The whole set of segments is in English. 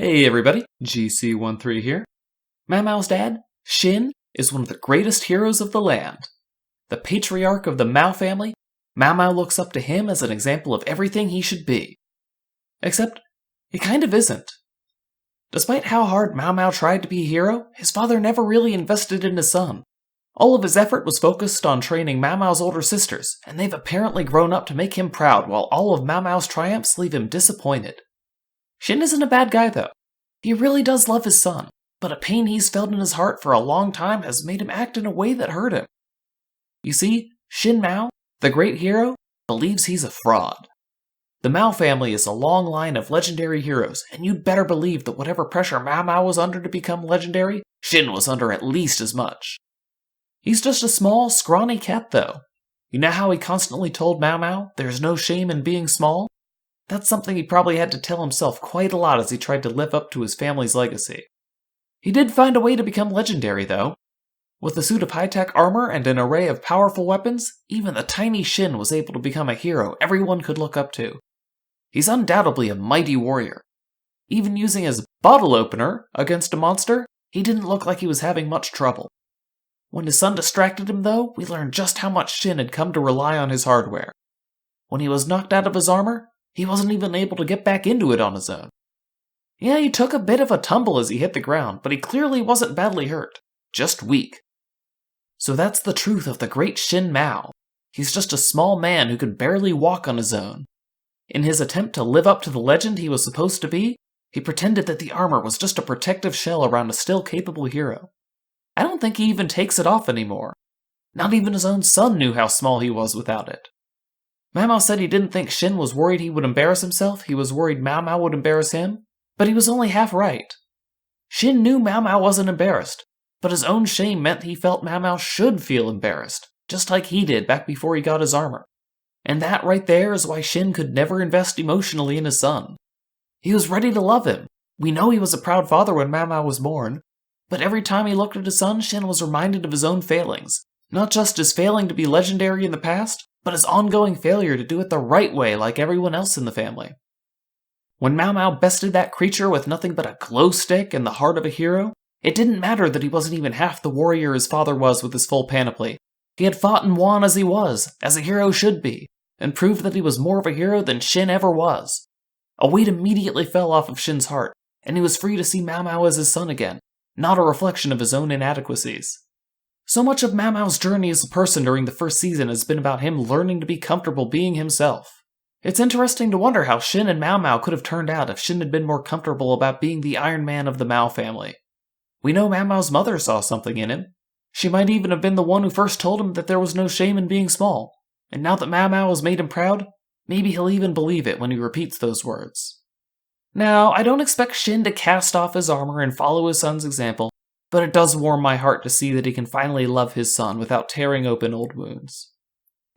Hey everybody, GC13 here. Mao Mao's dad, Shin, is one of the greatest heroes of the land. The patriarch of the Mao family, Mao Mao looks up to him as an example of everything he should be. Except, he kind of isn't. Despite how hard Mao Mao tried to be a hero, his father never really invested in his son. All of his effort was focused on training Mao Mao's older sisters, and they've apparently grown up to make him proud while all of Mao Mao's triumphs leave him disappointed. Shin isn't a bad guy though. He really does love his son, but a pain he's felt in his heart for a long time has made him act in a way that hurt him. You see, Shin Mao, the great hero, believes he's a fraud. The Mao family is a long line of legendary heroes, and you'd better believe that whatever pressure Mao Mao was under to become legendary, Shin was under at least as much. He's just a small, scrawny cat though. You know how he constantly told Mao Mao there's no shame in being small? That's something he probably had to tell himself quite a lot as he tried to live up to his family's legacy. He did find a way to become legendary though. With a suit of high-tech armor and an array of powerful weapons, even the tiny Shin was able to become a hero everyone could look up to. He's undoubtedly a mighty warrior. Even using his bottle opener against a monster, he didn't look like he was having much trouble. When his son distracted him though, we learned just how much Shin had come to rely on his hardware. When he was knocked out of his armor, he wasn't even able to get back into it on his own. Yeah, he took a bit of a tumble as he hit the ground, but he clearly wasn't badly hurt, just weak. So that's the truth of the great Shin Mao. He's just a small man who could barely walk on his own. In his attempt to live up to the legend he was supposed to be, he pretended that the armor was just a protective shell around a still capable hero. I don't think he even takes it off anymore. Not even his own son knew how small he was without it. Mao Mao said he didn't think Shin was worried he would embarrass himself, he was worried Mao Mao would embarrass him, but he was only half right. Shin knew Mao Mao wasn't embarrassed, but his own shame meant he felt Mao Mao should feel embarrassed, just like he did back before he got his armor. And that right there is why Shin could never invest emotionally in his son. He was ready to love him. We know he was a proud father when Mao Mao was born, but every time he looked at his son, Shin was reminded of his own failings. Not just his failing to be legendary in the past, but his ongoing failure to do it the right way like everyone else in the family. When Mao Mao bested that creature with nothing but a glow stick and the heart of a hero, it didn't matter that he wasn't even half the warrior his father was with his full panoply. He had fought and won as he was, as a hero should be, and proved that he was more of a hero than Shin ever was. A weight immediately fell off of Shin's heart, and he was free to see Mao Mao as his son again, not a reflection of his own inadequacies. So much of Mao Mao's journey as a person during the first season has been about him learning to be comfortable being himself. It's interesting to wonder how Shin and Mao Mao could have turned out if Shin had been more comfortable about being the Iron Man of the Mao family. We know Mao Mao's mother saw something in him. She might even have been the one who first told him that there was no shame in being small. And now that Mao Mao has made him proud, maybe he'll even believe it when he repeats those words. Now, I don't expect Shin to cast off his armor and follow his son's example, but it does warm my heart to see that he can finally love his son without tearing open old wounds.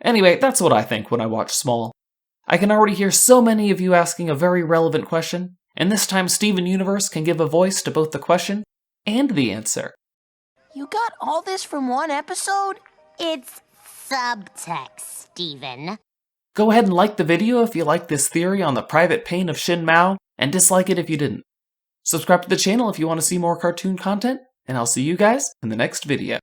Anyway, that's what I think when I watch Small. I can already hear so many of you asking a very relevant question, and this time Steven Universe can give a voice to both the question and the answer. You got all this from one episode? It's subtext, Steven. Go ahead and like the video if you like this theory on the private pain of Shin Mao, and dislike it if you didn't. Subscribe to the channel if you want to see more cartoon content, and I'll see you guys in the next video.